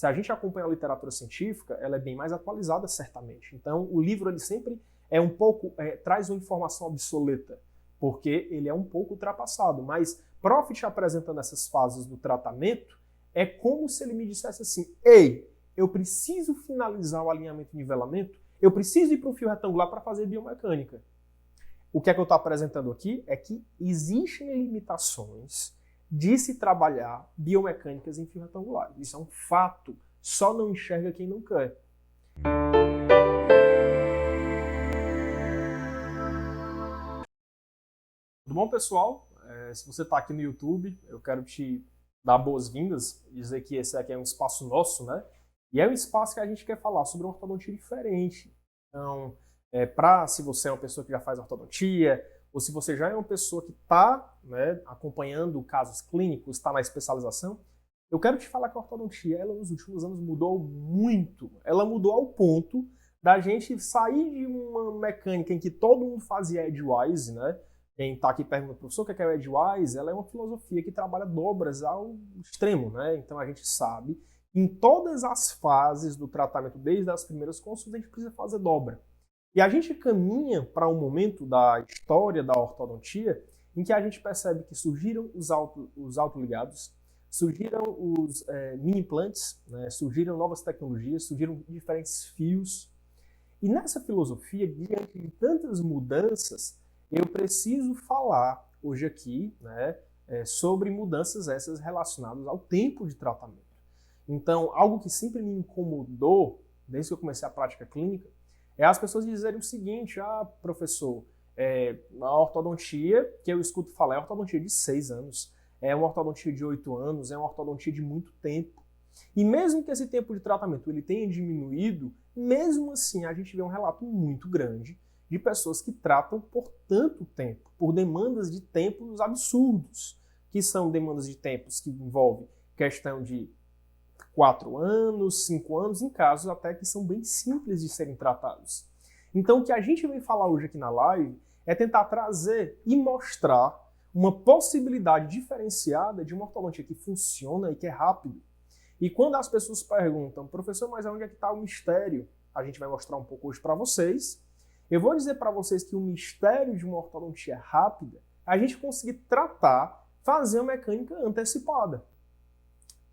Se a gente acompanha a literatura científica, ela é bem mais atualizada, certamente. Então, o livro ele sempre é um pouco, traz uma informação obsoleta, porque ele é um pouco ultrapassado. Mas Profit apresentando essas fases do tratamento, é como se ele me dissesse assim, ei, eu preciso finalizar o alinhamento e nivelamento, eu preciso ir para um fio retangular para fazer biomecânica. O que é que eu estou apresentando aqui é que existem limitações de se trabalhar biomecânicas em fio retangular. Isso é um fato, só não enxerga quem não quer. Tudo bom, pessoal? Se você está aqui no YouTube, eu quero te dar boas-vindas, dizer que esse aqui é um espaço nosso, né? E é um espaço que a gente quer falar sobre uma ortodontia diferente. Então, se você é uma pessoa que já faz ortodontia, ou se você já é uma pessoa que está, né, acompanhando casos clínicos, está na especialização, eu quero te falar que a ortodontia, ela nos últimos anos mudou muito. Ela mudou ao ponto da gente sair de uma mecânica em que todo mundo fazia edgewise, né? Quem está aqui perguntando, professor, o que é o edgewise? Ela é uma filosofia que trabalha dobras ao extremo, né? Então a gente sabe que em todas as fases do tratamento, desde as primeiras consultas, a gente precisa fazer dobra. E a gente caminha para um momento da história da ortodontia em que a gente percebe que surgiram os autoligados, surgiram os mini-implantes, né? Surgiram novas tecnologias, surgiram diferentes fios. E nessa filosofia, diante de tantas mudanças, eu preciso falar hoje aqui, né, sobre mudanças essas relacionadas ao tempo de tratamento. Então, algo que sempre me incomodou, desde que eu comecei a prática clínica, é as pessoas dizerem o seguinte, professor, a ortodontia que eu escuto falar é ortodontia de 6 anos, é uma ortodontia de 8 anos, é uma ortodontia de muito tempo. E mesmo que esse tempo de tratamento ele tenha diminuído, mesmo assim a gente vê um relato muito grande de pessoas que tratam por tanto tempo, por demandas de tempos absurdos, que são demandas de tempos que envolvem questão de 4 anos, 5 anos, em casos até que são bem simples de serem tratados. Então o que a gente vem falar hoje aqui na live é tentar trazer e mostrar uma possibilidade diferenciada de uma ortodontia que funciona e que é rápido. E quando as pessoas perguntam, professor, mas onde é que está o mistério? A gente vai mostrar um pouco hoje para vocês. Eu vou dizer para vocês que o mistério de uma ortodontia rápida é a gente conseguir tratar, fazer uma mecânica antecipada.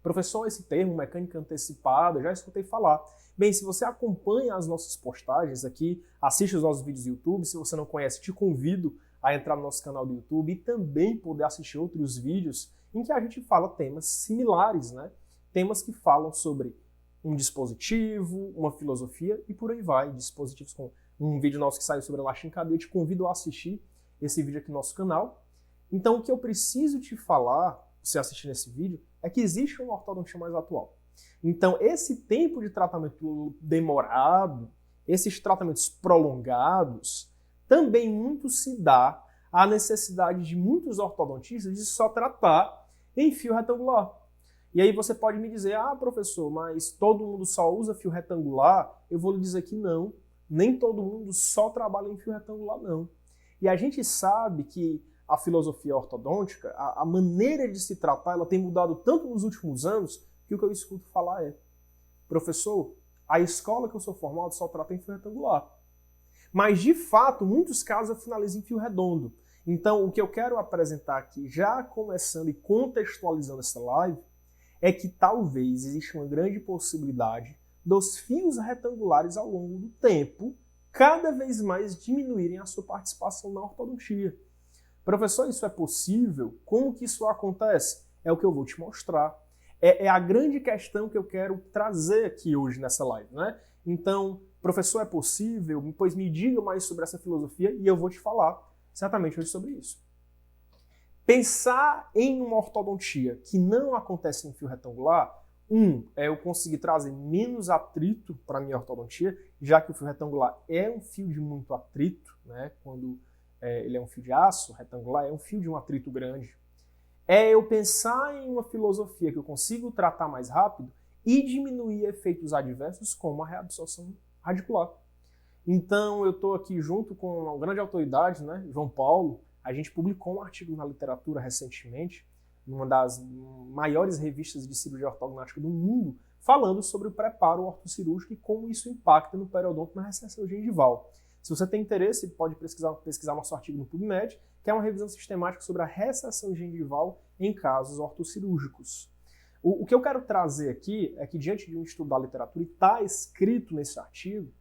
Professor, esse termo, mecânica antecipada, já escutei falar. Bem, se você acompanha as nossas postagens aqui, assiste os nossos vídeos do YouTube, se você não conhece, te convido a entrar no nosso canal do YouTube e também poder assistir outros vídeos em que a gente fala temas similares, né? Temas que falam sobre um dispositivo, uma filosofia e por aí vai. Dispositivos com um vídeo nosso que saiu sobre elástica em cadeia, eu te convido a assistir esse vídeo aqui no nosso canal. Então o que eu preciso te falar, você assistir nesse vídeo, é que existe uma ortodontia mais atual. Então esse tempo de tratamento demorado, esses tratamentos prolongados, também muito se dá à necessidade de muitos ortodontistas de só tratar em fio retangular. E aí você pode me dizer, professor, mas todo mundo só usa fio retangular? Eu vou lhe dizer que não, nem todo mundo só trabalha em fio retangular, não. E a gente sabe que a filosofia ortodôntica, a maneira de se tratar, ela tem mudado tanto nos últimos anos que o que eu escuto falar é, professor, a escola que eu sou formado só trata em fio retangular. Mas, de fato, muitos casos eu finalizo em fio redondo. Então, o que eu quero apresentar aqui, já começando e contextualizando essa live, é que talvez exista uma grande possibilidade dos fios retangulares ao longo do tempo cada vez mais diminuírem a sua participação na ortodontia. Professor, isso é possível? Como que isso acontece? É o que eu vou te mostrar. É a grande questão que eu quero trazer aqui hoje nessa live, né? Então, professor, é possível? Pois me diga mais sobre essa filosofia e eu vou te falar certamente hoje sobre isso. Pensar em uma ortodontia que não acontece em fio retangular, é eu conseguir trazer menos atrito para a minha ortodontia, já que o fio retangular é um fio de muito atrito, né? Quando ele é um fio de aço retangular, é um fio de um atrito grande. É eu pensar em uma filosofia que eu consigo tratar mais rápido e diminuir efeitos adversos como a reabsorção radicular. Então eu estou aqui junto com uma grande autoridade, né, João Paulo. A gente publicou um artigo na literatura recentemente, numa das maiores revistas de cirurgia ortognática do mundo, falando sobre o preparo ortocirúrgico e como isso impacta no periodonto na recessão gengival. Se você tem interesse, pode pesquisar nosso artigo no PubMed, que é uma revisão sistemática sobre a recessão gengival em casos ortocirúrgicos. O que eu quero trazer aqui é que, diante de um estudo da literatura, e está escrito nesse artigo,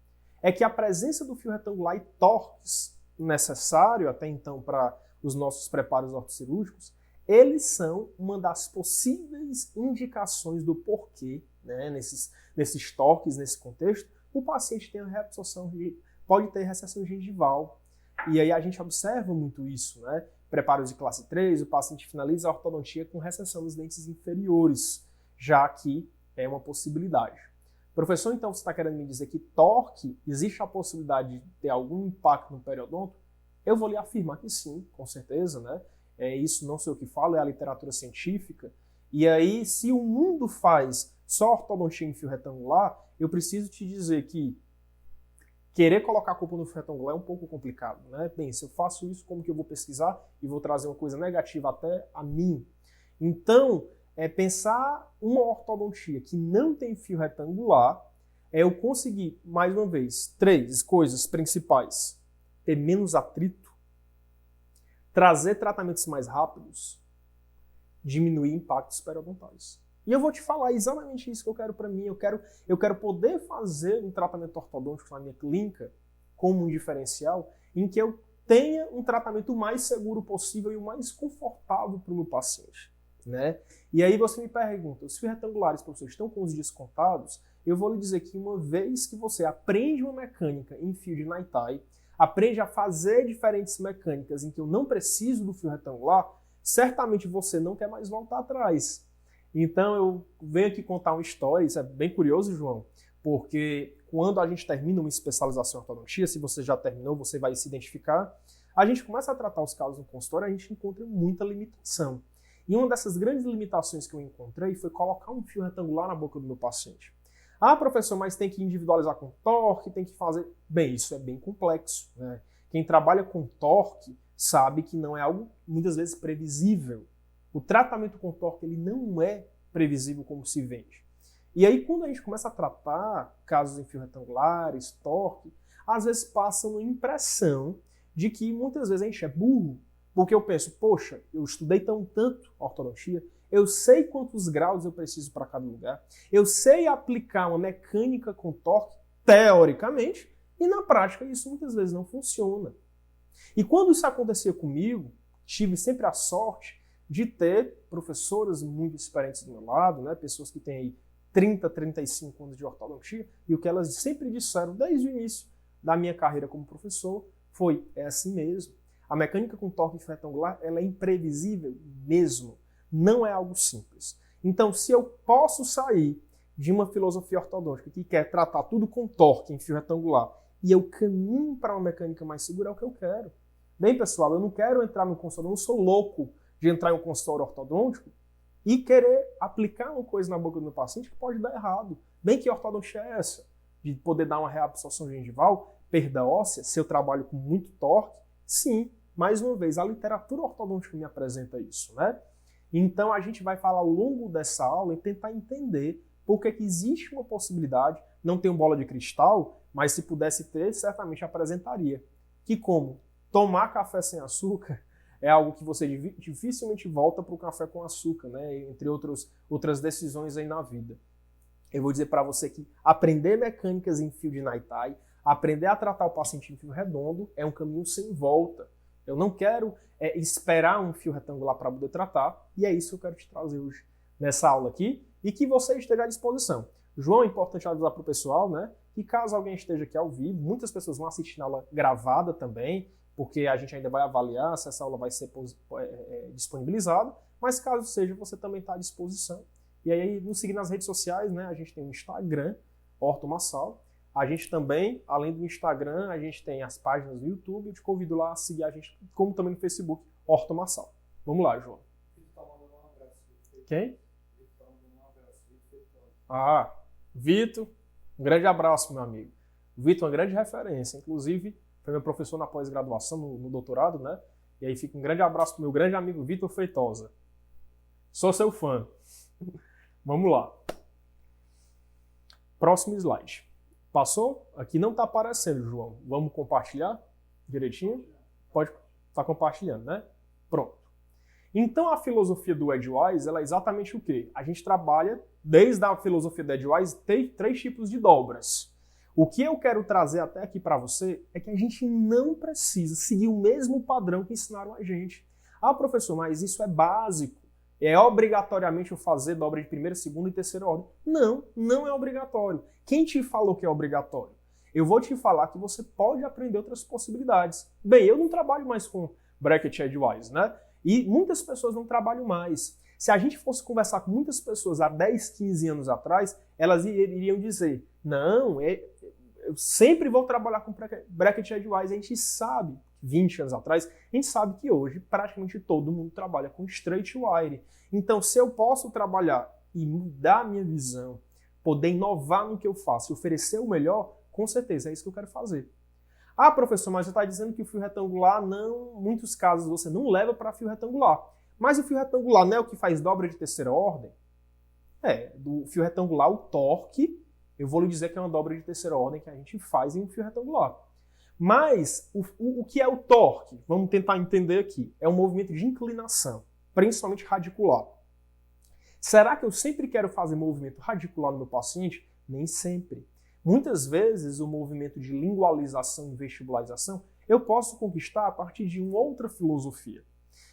é que a presença do fio retangular e torques necessário até então para os nossos preparos ortocirúrgicos, eles são uma das possíveis indicações do porquê, né, nesses torques, nesse contexto, o paciente tem a reabsorção, pode ter recessão gengival. E aí a gente observa muito isso, né? Preparos de classe 3, o paciente finaliza a ortodontia com recessão dos dentes inferiores, já que é uma possibilidade. Professor, então você está querendo me dizer que torque, existe a possibilidade de ter algum impacto no periodonto? Eu vou lhe afirmar que sim, com certeza, né? Isso não sei o que falo, é a literatura científica. E aí, se o mundo faz só ortodontia em fio retangular, eu preciso te dizer que querer colocar a culpa no fio retangular é um pouco complicado, né? Bem, se eu faço isso, como que eu vou pesquisar e vou trazer uma coisa negativa até a mim? Então, pensar uma ortodontia que não tem fio retangular é eu conseguir, mais uma vez, 3 coisas principais. Ter menos atrito, trazer tratamentos mais rápidos, diminuir impactos periodontais. E eu vou te falar exatamente isso que eu quero para mim. Eu quero poder fazer um tratamento ortodôntico na minha clínica como um diferencial em que eu tenha um tratamento mais seguro possível e o mais confortável para o meu paciente, né? E aí você me pergunta, os fios retangulares, professor, estão com os dias contados? Eu vou lhe dizer que uma vez que você aprende uma mecânica em fio de Naitai, aprende a fazer diferentes mecânicas em que eu não preciso do fio retangular, certamente você não quer mais voltar atrás. Então eu venho aqui contar uma história, isso é bem curioso, João, porque quando a gente termina uma especialização em ortodontia, se você já terminou, você vai se identificar, a gente começa a tratar os casos no consultório, a gente encontra muita limitação. E uma dessas grandes limitações que eu encontrei foi colocar um fio retangular na boca do meu paciente. Ah, professor, mas tem que individualizar com torque, tem que fazer... Bem, isso é bem complexo, né? Quem trabalha com torque sabe que não é algo, muitas vezes, previsível. O tratamento com torque ele não é previsível como se vende. E aí, quando a gente começa a tratar casos em fio retangulares, torque, às vezes passa uma impressão de que muitas vezes a gente é burro, porque eu penso, poxa, eu estudei tanto ortodontia, eu sei quantos graus eu preciso para cada lugar, eu sei aplicar uma mecânica com torque, teoricamente, e na prática isso muitas vezes não funciona. E quando isso acontecia comigo, tive sempre a sorte de ter professoras muito experientes do meu lado, né, pessoas que têm aí 30, 35 anos de ortodontia, e o que elas sempre disseram desde o início da minha carreira como professor foi, é assim mesmo. A mecânica com torque retangular, ela é imprevisível mesmo, não é algo simples. Então, se eu posso sair de uma filosofia ortodôntica que quer tratar tudo com torque em fio retangular e eu caminho para uma mecânica mais segura, é o que eu quero. Bem, pessoal, eu não quero entrar no consultório, eu não sou louco de entrar em um consultório ortodôntico e querer aplicar uma coisa na boca do meu paciente que pode dar errado. Bem, que ortodontia é essa? De poder dar uma reabsorção gengival, perda óssea, se eu trabalho com muito torque? Sim, mais uma vez, a literatura ortodôntica me apresenta isso, né? Então a gente vai falar ao longo dessa aula e tentar entender por que existe uma possibilidade, não tenho bola de cristal, mas se pudesse ter, certamente apresentaria. Que como tomar café sem açúcar é algo que você dificilmente volta para o café com açúcar, né? Entre outras decisões aí na vida. Eu vou dizer para você que aprender mecânicas em fio de Naitai, aprender a tratar o paciente em fio redondo é um caminho sem volta. Eu não quero esperar um fio retangular para poder tratar, e é isso que eu quero te trazer hoje nessa aula aqui, e que você esteja à disposição. João, é importante avisar para o pessoal, né, que caso alguém esteja aqui ao vivo, muitas pessoas vão assistir na aula gravada também, porque a gente ainda vai avaliar se essa aula vai ser disponibilizada, mas caso seja, você também está à disposição. E aí, nos seguir nas redes sociais, né, a gente tem o Instagram, Ortomassal. A gente também, além do Instagram, a gente tem as páginas do YouTube. Eu te convido lá a seguir a gente, como também no Facebook, Ortomassal. Vamos lá, João. Quem? Ah, Vitor. Um grande abraço, meu amigo. O Vitor é uma grande referência. Inclusive, foi meu professor na pós-graduação, no doutorado, né? E aí fica um grande abraço pro meu grande amigo Vitor Feitosa. Sou seu fã. Vamos lá. Próximo slide. Passou? Aqui não está aparecendo, João. Vamos compartilhar direitinho? Pode estar compartilhando, né? Pronto. Então, a filosofia do Edgewise, ela é exatamente o quê? A gente trabalha, desde a filosofia do Edgewise, tem 3 tipos de dobras. O que eu quero trazer até aqui para você é que a gente não precisa seguir o mesmo padrão que ensinaram a gente. Ah, professor, mas isso é básico. É obrigatoriamente eu fazer dobra de primeira, segunda e terceira ordem. Não, não é obrigatório. Quem te falou que é obrigatório? Eu vou te falar que você pode aprender outras possibilidades. Bem, eu não trabalho mais com bracket Edgewise, né? E muitas pessoas não trabalham mais. Se a gente fosse conversar com muitas pessoas há 10, 15 anos atrás, elas iriam dizer, não, eu sempre vou trabalhar com bracket Edgewise. A gente sabe, 20 anos atrás, a gente sabe que hoje praticamente todo mundo trabalha com straight wire. Então, se eu posso trabalhar e mudar a minha visão, poder inovar no que eu faço e oferecer o melhor, com certeza é isso que eu quero fazer. Ah, professor, mas você está dizendo que o fio retangular, não, em muitos casos você não leva para fio retangular. Mas o fio retangular não é o que faz dobra de terceira ordem? Do fio retangular, o torque, eu vou lhe dizer que é uma dobra de terceira ordem que a gente faz em um fio retangular. Mas o que é o torque? Vamos tentar entender aqui. É um movimento de inclinação, principalmente radicular. Será que eu sempre quero fazer movimento radicular no meu paciente? Nem sempre. Muitas vezes o movimento de lingualização e vestibularização eu posso conquistar a partir de uma outra filosofia.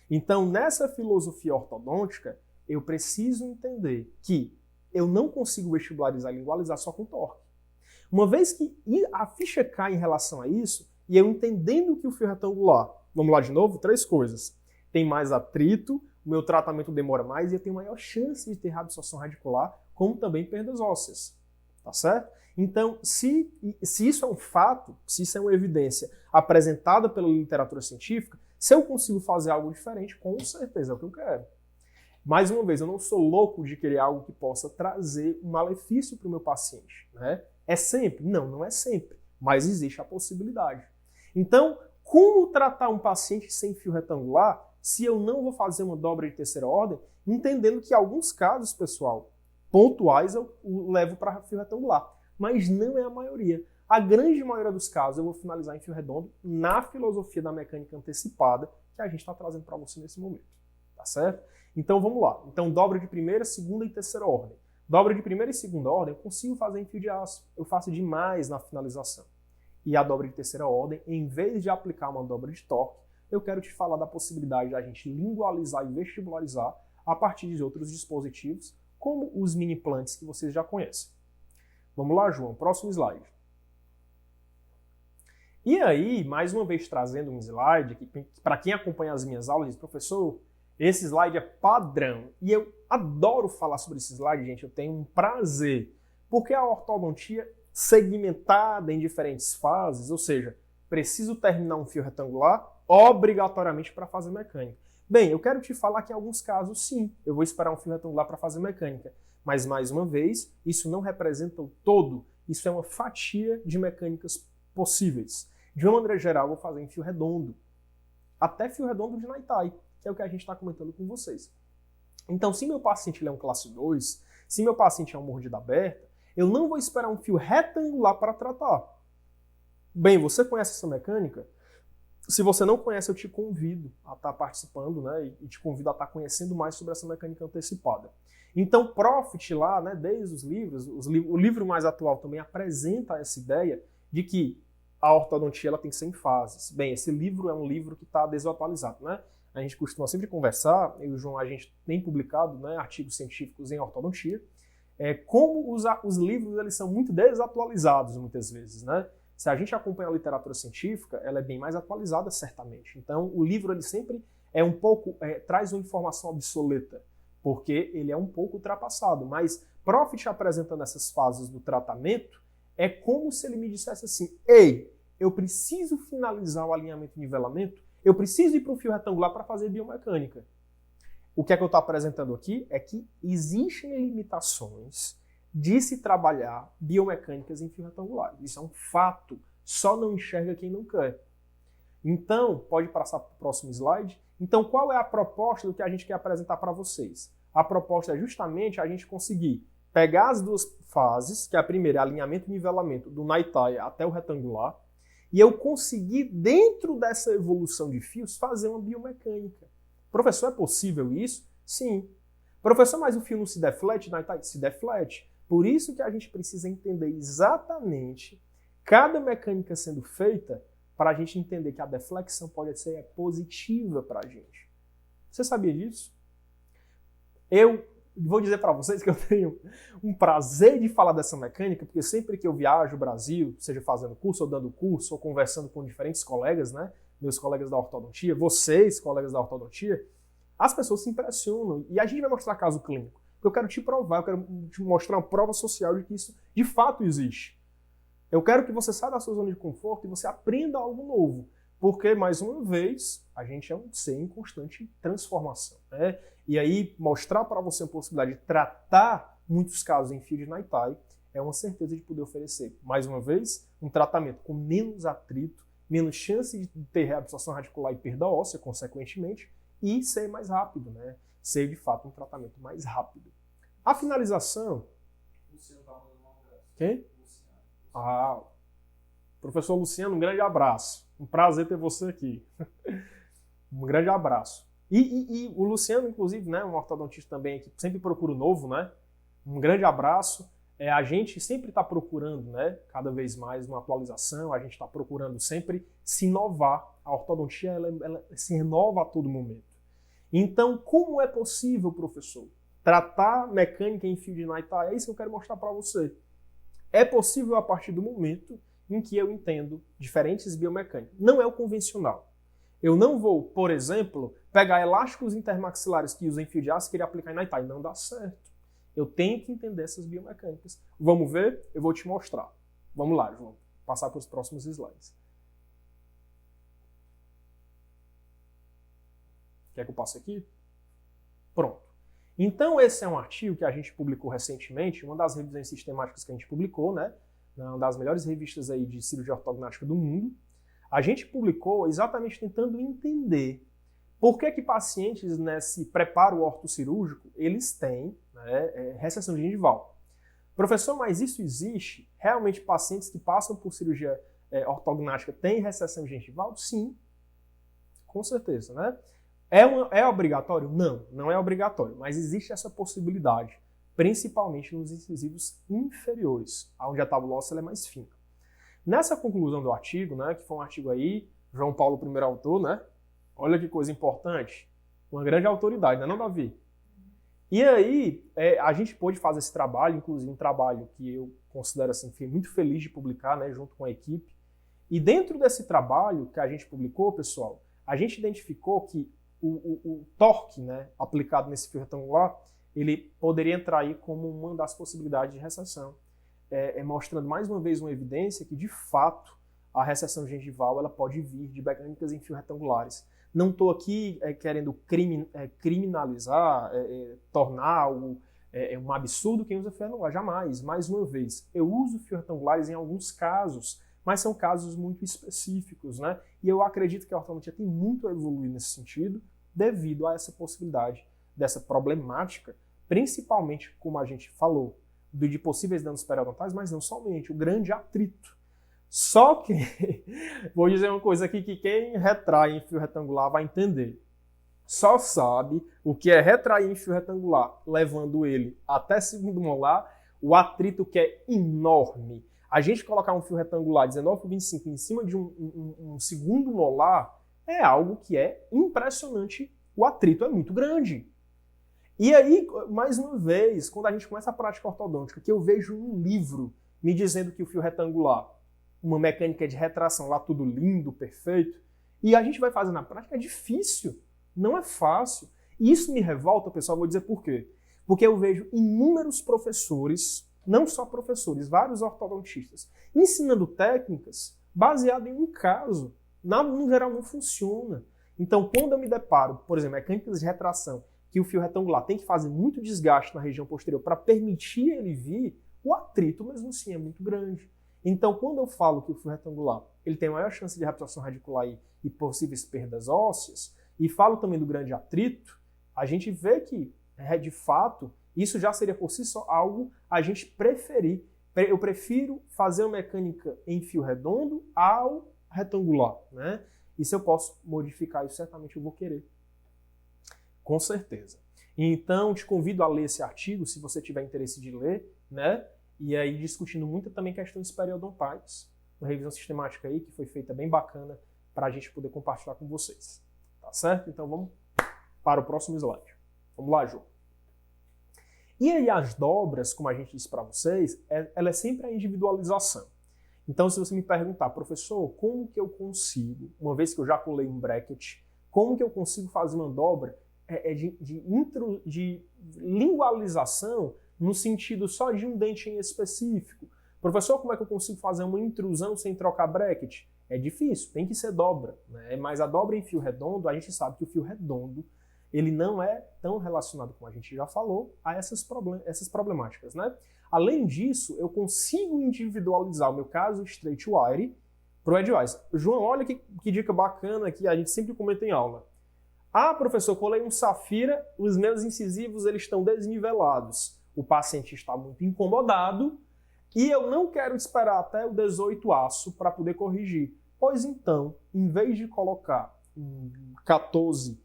Então, nessa filosofia ortodôntica, eu preciso entender que eu não consigo vestibularizar e lingualizar só com torque. Uma vez que a ficha cai em relação a isso, e eu entendendo que o fio retangular, vamos lá de novo, 3 coisas. Tem mais atrito, o meu tratamento demora mais e eu tenho maior chance de ter reabsorção radicular, como também perdas ósseas. Tá certo? Então, se isso é um fato, se isso é uma evidência apresentada pela literatura científica, se eu consigo fazer algo diferente, com certeza é o que eu quero. Mais uma vez, eu não sou louco de querer algo que possa trazer um malefício para o meu paciente, né? É sempre? Não, não é sempre, mas existe a possibilidade. Então, como tratar um paciente sem fio retangular se eu não vou fazer uma dobra de terceira ordem, entendendo que em alguns casos, pessoal, pontuais eu levo para fio retangular, mas não é a maioria. A grande maioria dos casos eu vou finalizar em fio redondo na filosofia da mecânica antecipada que a gente está trazendo para você nesse momento, tá certo? Então vamos lá. Então dobra de primeira, segunda e terceira ordem. Dobra de primeira e segunda ordem eu consigo fazer em fio de aço. Eu faço demais na finalização. E a dobra de terceira ordem, em vez de aplicar uma dobra de torque, eu quero te falar da possibilidade de a gente lingualizar e vestibularizar a partir de outros dispositivos, como os mini implantes que vocês já conhecem. Vamos lá, João, próximo slide. E aí, mais uma vez trazendo um slide, que para quem acompanha as minhas aulas, diz, professor, esse slide é padrão. E eu adoro falar sobre esse slide, gente, eu tenho um prazer, porque a ortodontia segmentada em diferentes fases, ou seja, preciso terminar um fio retangular obrigatoriamente para fazer mecânica. Bem, eu quero te falar que em alguns casos, sim, eu vou esperar um fio retangular para fazer mecânica. Mas, mais uma vez, isso não representa o todo, isso é uma fatia de mecânicas possíveis. De uma maneira geral, eu vou fazer em fio redondo. Até fio redondo de Naitai, que é o que a gente está comentando com vocês. Então, se meu paciente ele é um classe 2, se meu paciente é um mordida aberta, eu não vou esperar um fio retangular para tratar. Bem, você conhece essa mecânica? Se você não conhece, eu te convido a estar participando, né? E te convido a estar conhecendo mais sobre essa mecânica antecipada. Então, Profit lá, né, desde os livros, o livro mais atual também apresenta essa ideia de que a ortodontia ela tem 100 fases. Bem, esse livro é um livro que está desatualizado, né? A gente costuma sempre conversar, eu e o João, a gente tem publicado, né, artigos científicos em ortodontia, como os livros eles são muito desatualizados muitas vezes, né? Se a gente acompanha a literatura científica, ela é bem mais atualizada, certamente. Então, o livro ele sempre traz uma informação obsoleta, porque ele é um pouco ultrapassado. Mas Profit apresentando essas fases do tratamento, é como se ele me dissesse assim, ei, eu preciso finalizar o alinhamento e nivelamento, eu preciso ir para um fio retangular para fazer biomecânica. O que é que eu estou apresentando aqui é que existem limitações de se trabalhar biomecânicas em fio retangular. Isso é um fato, só não enxerga quem não quer. Então, pode passar para o próximo slide. Então, qual é a proposta do que a gente quer apresentar para vocês? A proposta é justamente a gente conseguir pegar as duas fases, que a primeira é alinhamento e nivelamento do Naitai até o retangular, e eu conseguir, dentro dessa evolução de fios, fazer uma biomecânica. Professor, é possível isso? Sim. Professor, mas o fio não se deflete? Naitai se deflete. Por isso que a gente precisa entender exatamente cada mecânica sendo feita para a gente entender que a deflexão pode ser positiva para a gente. Você sabia disso? Eu vou dizer para vocês que eu tenho um prazer de falar dessa mecânica, porque sempre que eu viajo o Brasil, seja fazendo curso ou dando curso, ou conversando com diferentes colegas, né, meus colegas da ortodontia, vocês, colegas da ortodontia, as pessoas se impressionam. E a gente vai mostrar caso clínico. Eu quero te provar, eu quero te mostrar uma prova social de que isso de fato existe. Eu quero que você saia da sua zona de conforto e você aprenda algo novo. Porque, mais uma vez, a gente é um ser em constante transformação, né? E aí, mostrar para você a possibilidade de tratar muitos casos em fio de Naitai é uma certeza de poder oferecer, mais uma vez, um tratamento com menos atrito, menos chance de ter reabsorção radicular e perda óssea, consequentemente, e ser mais rápido, né? Ser, de fato, um tratamento mais rápido. A finalização... Quem? Ah, professor Luciano, um grande abraço. Um prazer ter você aqui. Um grande abraço. E o Luciano, inclusive, né, um ortodontista também que sempre procura o novo, né? Um grande abraço. A gente sempre está procurando, né, cada vez mais uma atualização, a gente está procurando sempre se inovar. A ortodontia ela se renova a todo momento. Então, como é possível, professor, tratar mecânica em fio de Naitai? É isso que eu quero mostrar para você. É possível a partir do momento em que eu entendo diferentes biomecânicas. Não é o convencional. Eu não vou, por exemplo, pegar elásticos intermaxilares que usam em fio de aço e querer aplicar em Naitai. Não dá certo. Eu tenho que entender essas biomecânicas. Vamos ver? Eu vou te mostrar. Vamos lá, João. Passar para os próximos slides. Quer que eu passe aqui? Pronto. Então, esse é um artigo que a gente publicou recentemente, uma das revisões sistemáticas que a gente publicou, né? Uma das melhores revistas aí de cirurgia ortognática do mundo. A gente publicou exatamente tentando entender por que pacientes nesse preparo ortocirúrgico, eles têm, né, recessão gengival. Professor, mas isso existe? Realmente pacientes que passam por cirurgia ortognática têm recessão gengival? Sim, com certeza, né? É obrigatório? Não, não é obrigatório, mas existe essa possibilidade, principalmente nos incisivos inferiores, onde a tábula óssea é mais fina. Nessa conclusão do artigo, né, que foi um artigo aí, João Paulo, primeiro autor, né? Olha que coisa importante, uma grande autoridade, não é não, Davi? E aí, a gente pôde fazer esse trabalho, inclusive um trabalho que eu considero assim, fiquei muito feliz de publicar, né, junto com a equipe. E dentro desse trabalho que a gente publicou, pessoal, a gente identificou que o torque, né, aplicado nesse fio retangular, ele poderia entrar aí como uma das possibilidades de recessão, mostrando mais uma vez uma evidência que, de fato, a recessão gengival ela pode vir de mecânicas em fios retangulares. Não estou aqui querendo criminalizar, tornar algo um absurdo quem usa fio retangular, jamais. Mais uma vez, eu uso fios retangulares em alguns casos, mas são casos muito específicos, né? E eu acredito que a ortodontia tem muito a evoluir nesse sentido, devido a essa possibilidade, dessa problemática, principalmente, como a gente falou, de possíveis danos periodontais, mas não somente, o grande atrito. Só que, vou dizer uma coisa aqui que quem retrai em fio retangular vai entender. Só sabe o que é retrair em fio retangular, levando ele até segundo molar, o atrito que é enorme. A gente colocar um fio retangular 19 por 25 em cima de um segundo molar é algo que é impressionante. O atrito é muito grande. E aí, mais uma vez, quando a gente começa a prática ortodôntica, que eu vejo um livro me dizendo que o fio retangular, uma mecânica de retração lá, tudo lindo, perfeito, e a gente vai fazer na prática, é difícil, não é fácil. E isso me revolta, pessoal, vou dizer por quê. Porque eu vejo inúmeros professores, não só professores, vários ortodontistas, ensinando técnicas baseadas em um caso. No geral não funciona. Então, quando eu me deparo, por exemplo, mecânicas de retração, que o fio retangular tem que fazer muito desgaste na região posterior para permitir ele vir, o atrito mesmo assim é muito grande. Então, quando eu falo que o fio retangular ele tem maior chance de reabsorção radicular e possíveis perdas ósseas, e falo também do grande atrito, a gente vê que, de fato, Isso já seria por si só algo a gente preferir. Eu prefiro fazer uma mecânica em fio redondo ao retangular, né? E se eu posso modificar isso, certamente eu vou querer. Com certeza. Então, te convido a ler esse artigo, se você tiver interesse de ler, né? E aí discutindo muito também questões periodontais, uma revisão sistemática aí que foi feita bem bacana para a gente poder compartilhar com vocês. Tá certo? Então vamos para o próximo slide. Vamos lá, João. E aí as dobras, como a gente disse para vocês, ela é sempre a individualização. Então se você me perguntar, professor, como que eu consigo, uma vez que eu já colei um bracket, como que eu consigo fazer uma dobra de lingualização no sentido só de um dente em específico? Professor, como é que eu consigo fazer uma intrusão sem trocar bracket? É difícil, tem que ser dobra, né? Mas a dobra em fio redondo, a gente sabe que o fio redondo ele não é tão relacionado, como a gente já falou, a essas problemáticas, né? Além disso, eu consigo individualizar o meu caso straight wire para o edgewise. João, olha que dica bacana que a gente sempre comenta em aula. Ah, professor, colei um safira, os meus incisivos eles estão desnivelados. O paciente está muito incomodado e eu não quero esperar até o 18 aço para poder corrigir. Pois então, em vez de colocar um 14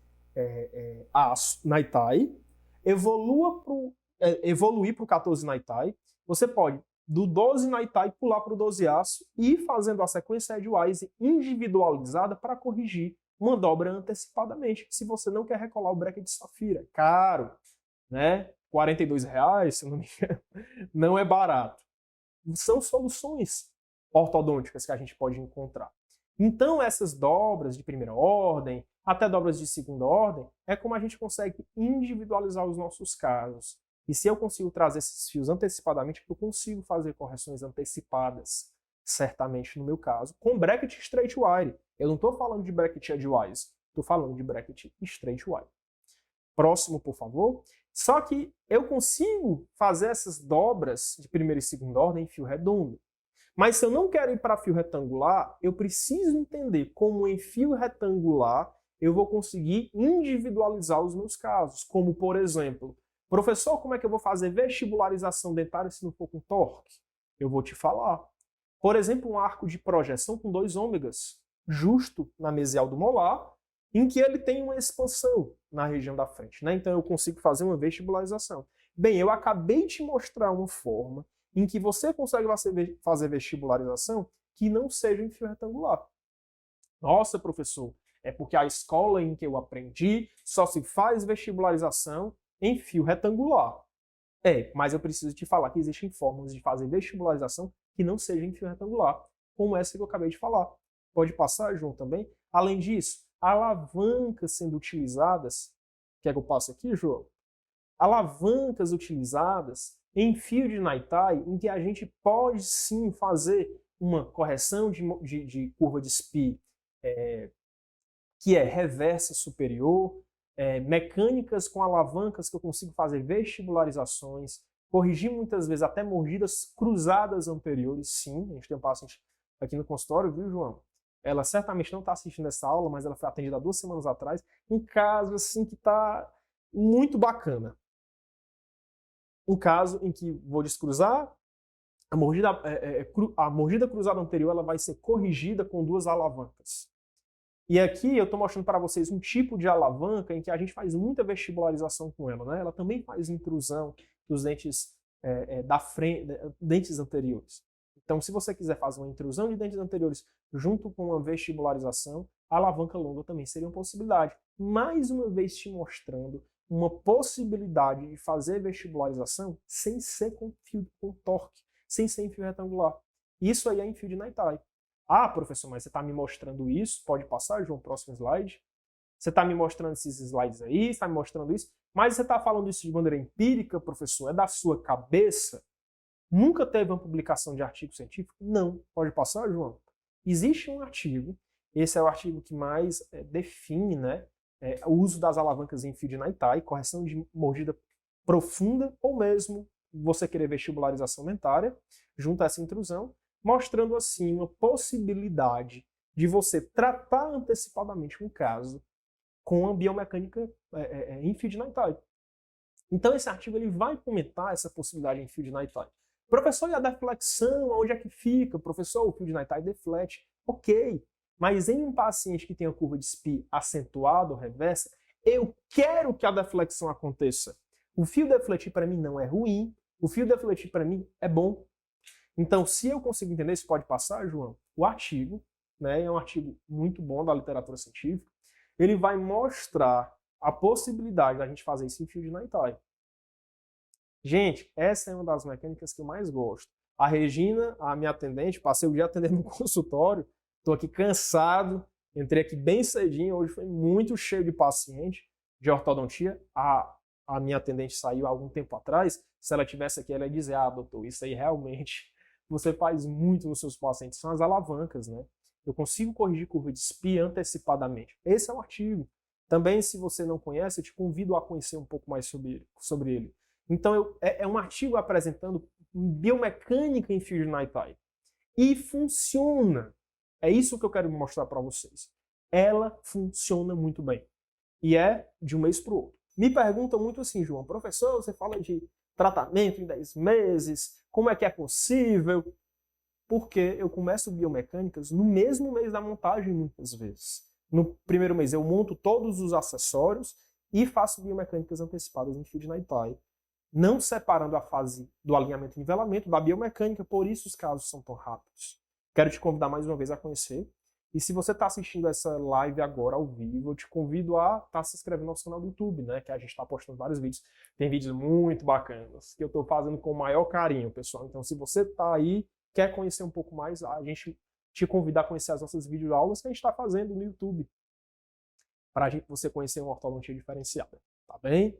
aço Naitai, evoluir para o 14 Naitai, você pode do 12 Naitai pular para o 12 aço e ir fazendo a sequência edgewise individualizada para corrigir uma dobra antecipadamente, se você não quer recolar o bracket de safira. Caro, né? R$42, se não me engano, não é barato. São soluções ortodônticas que a gente pode encontrar. Então, essas dobras de primeira ordem, até dobras de segunda ordem, é como a gente consegue individualizar os nossos casos. E se eu consigo trazer esses fios antecipadamente, eu consigo fazer correções antecipadas, certamente no meu caso, com bracket straight wire. Eu não estou falando de bracket edgewise, estou falando de bracket straight wire. Próximo, por favor. Só que eu consigo fazer essas dobras de primeira e segunda ordem em fio redondo. Mas se eu não quero ir para fio retangular, eu preciso entender como em fio retangular eu vou conseguir individualizar os meus casos. Como, por exemplo, professor, como é que eu vou fazer vestibularização dentária se não for com torque? Eu vou te falar. Por exemplo, um arco de projeção com 2 ômegas, justo na mesial do molar, em que ele tem uma expansão na região da frente, né? Então eu consigo fazer uma vestibularização. Bem, eu acabei de mostrar uma forma em que você consegue fazer vestibularização que não seja em fio retangular. Nossa, professor, é porque a escola em que eu aprendi só se faz vestibularização em fio retangular. Mas eu preciso te falar que existem formas de fazer vestibularização que não seja em fio retangular, como essa que eu acabei de falar. Pode passar, João, também? Além disso, alavancas sendo utilizadas, quer que eu passe aqui, João? Alavancas utilizadas em fio de Naitai, em que a gente pode sim fazer uma correção de curva de SPI que é reversa superior, mecânicas com alavancas que eu consigo fazer vestibularizações, corrigir muitas vezes até mordidas cruzadas anteriores, sim. A gente tem um paciente aqui no consultório, viu, João? Ela certamente não está assistindo essa aula, mas ela foi atendida há 2 semanas atrás. Um caso assim que está muito bacana. Um caso em que vou descruzar, a mordida cruzada anterior ela vai ser corrigida com 2 alavancas. E aqui eu estou mostrando para vocês um tipo de alavanca em que a gente faz muita vestibularização com ela, né? Ela também faz intrusão dos dentes da frente, dentes anteriores. Então, se você quiser fazer uma intrusão de dentes anteriores junto com uma vestibularização, a alavanca longa também seria uma possibilidade. Mais uma vez te mostrando uma possibilidade de fazer vestibularização sem ser com torque, sem ser em fio retangular. Isso aí é em fio de Naitai. Ah, professor, mas você está me mostrando isso? Pode passar, João, próximo slide. Você está me mostrando esses slides aí, está me mostrando isso, mas você está falando isso de maneira empírica, professor? É da sua cabeça? Nunca teve uma publicação de artigo científico? Não. Pode passar, João? Existe um artigo, esse é o artigo que mais define, né, o uso das alavancas em fio de Naitai, correção de mordida profunda, ou mesmo você querer vestibularização dentária, junto a essa intrusão, mostrando assim uma possibilidade de você tratar antecipadamente um caso com a biomecânica em fio de Naitai. Então esse artigo ele vai comentar essa possibilidade em fio de Knight-Tie. Professor, e a deflexão, onde é que fica? Professor, o fio de Knight-Tie deflete. Ok, mas em um paciente que tem a curva de SPI acentuada ou reversa, eu quero que a deflexão aconteça. O fio defletir para mim não é ruim, o fio defletir para mim é bom. Então, se eu consigo entender, isso pode passar, João, o artigo, né, é um artigo muito bom da literatura científica, ele vai mostrar a possibilidade da gente fazer isso em fio de Knight-Tie. Gente, essa é uma das mecânicas que eu mais gosto. A Regina, a minha atendente, passei o dia atendendo no consultório, estou aqui cansado, entrei aqui bem cedinho, hoje foi muito cheio de paciente de ortodontia. A minha atendente saiu há algum tempo atrás, se ela tivesse aqui, ela ia dizer, doutor, isso aí realmente você faz muito nos seus pacientes, são as alavancas, né? Eu consigo corrigir curva de SPI antecipadamente. Esse é um artigo. Também, se você não conhece, eu te convido a conhecer um pouco mais sobre ele. Então, é um artigo apresentando biomecânica em fio de Knight-Tie. E funciona. É isso que eu quero mostrar para vocês. Ela funciona muito bem. E é de um mês para o outro. Me perguntam muito assim, João, professor, você fala de tratamento em 10 meses, como é que é possível? Porque eu começo biomecânicas no mesmo mês da montagem, muitas vezes. No primeiro mês eu monto todos os acessórios e faço biomecânicas antecipadas em fio de Knight-Tie, não separando a fase do alinhamento e nivelamento da biomecânica, por isso os casos são tão rápidos. Quero te convidar mais uma vez a conhecer. E se você está assistindo essa live agora ao vivo, eu te convido a estar se inscrevendo no nosso canal do YouTube, né? Que a gente está postando vários vídeos. Tem vídeos muito bacanas, que eu estou fazendo com o maior carinho, pessoal. Então, se você está aí, quer conhecer um pouco mais, a gente te convidar a conhecer as nossas videoaulas que a gente está fazendo no YouTube. Para você conhecer uma ortodontia diferenciada. Tá bem?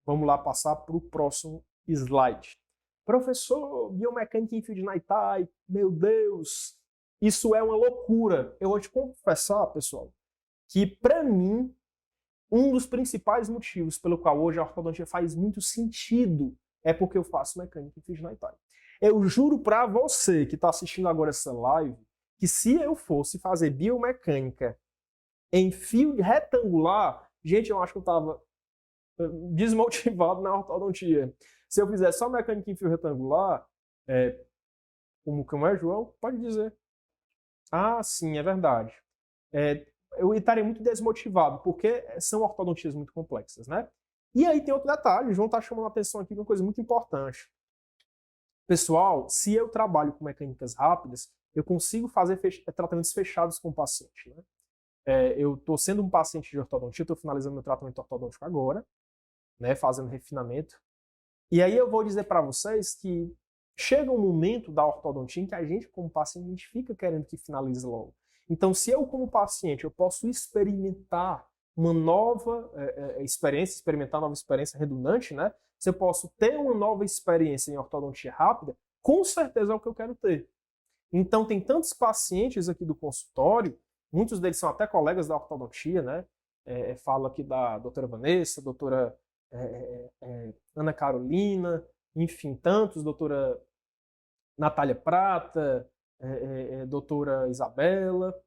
Vamos lá passar para o próximo slide. Professor, biomecânica em fio de Knight-Tie, meu Deus, isso é uma loucura. Eu vou te confessar, pessoal, que para mim, um dos principais motivos pelo qual hoje a ortodontia faz muito sentido é porque eu faço mecânica em fio de Knight-Tie. Eu juro para você que está assistindo agora essa live, que se eu fosse fazer biomecânica em fio retangular, gente, eu acho que eu estava desmotivado na ortodontia. Se eu fizer só mecânica em fio retangular, como é, João? Pode dizer. Ah, sim, é verdade. Eu estaria muito desmotivado, porque são ortodontias muito complexas, né? E aí tem outro detalhe, o João está chamando a atenção aqui de uma coisa muito importante. Pessoal, se eu trabalho com mecânicas rápidas, eu consigo fazer tratamentos fechados com o paciente, né? Eu estou sendo um paciente de ortodontia, estou finalizando meu tratamento ortodôntico agora, né, fazendo refinamento. E aí eu vou dizer para vocês que chega um momento da ortodontia em que a gente, como paciente, a gente fica querendo que finalize logo. Então, se eu, como paciente, eu posso experimentar uma nova experimentar uma nova experiência redundante, né? Se eu posso ter uma nova experiência em ortodontia rápida, com certeza é o que eu quero ter. Então, tem tantos pacientes aqui do consultório, muitos deles são até colegas da ortodontia, né? Falo aqui da doutora Vanessa, doutora Ana Carolina, enfim, tantos, doutora Natália Prata, doutora Isabela,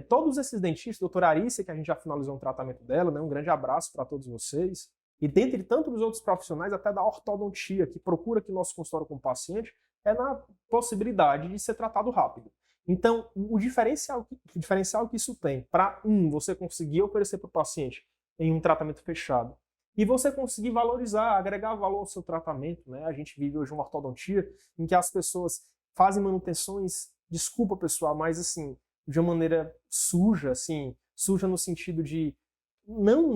todos esses dentistas, doutora Arícia, que a gente já finalizou um tratamento dela, né? Um grande abraço para todos vocês. E dentre tantos outros profissionais, até da ortodontia, que procura aqui nosso consultório com o paciente, é na possibilidade de ser tratado rápido. Então, o diferencial que isso tem para, você conseguir oferecer para o paciente em um tratamento fechado, e você conseguir valorizar, agregar valor ao seu tratamento, né? A gente vive hoje uma ortodontia em que as pessoas fazem manutenções, desculpa pessoal, mas assim, de uma maneira suja, assim, suja no sentido de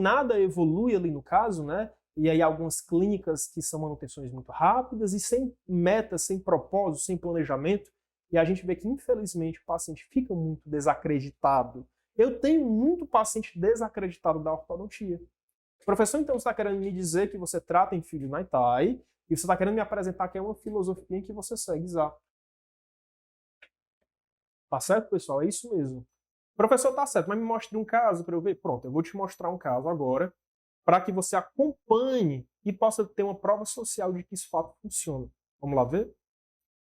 nada evolui ali no caso, né? E aí algumas clínicas que são manutenções muito rápidas e sem metas, sem propósito, sem planejamento, e a gente vê que infelizmente o paciente fica muito desacreditado. Eu tenho muito paciente desacreditado da ortodontia. Professor, então você está querendo me dizer que você trata em fio de Knight-Tie e você está querendo me apresentar que é uma filosofia em que você segue, exato. Tá certo, pessoal? É isso mesmo. Professor, tá certo, mas me mostre um caso para eu ver. Pronto, eu vou te mostrar um caso agora para que você acompanhe e possa ter uma prova social de que isso fato funciona. Vamos lá ver?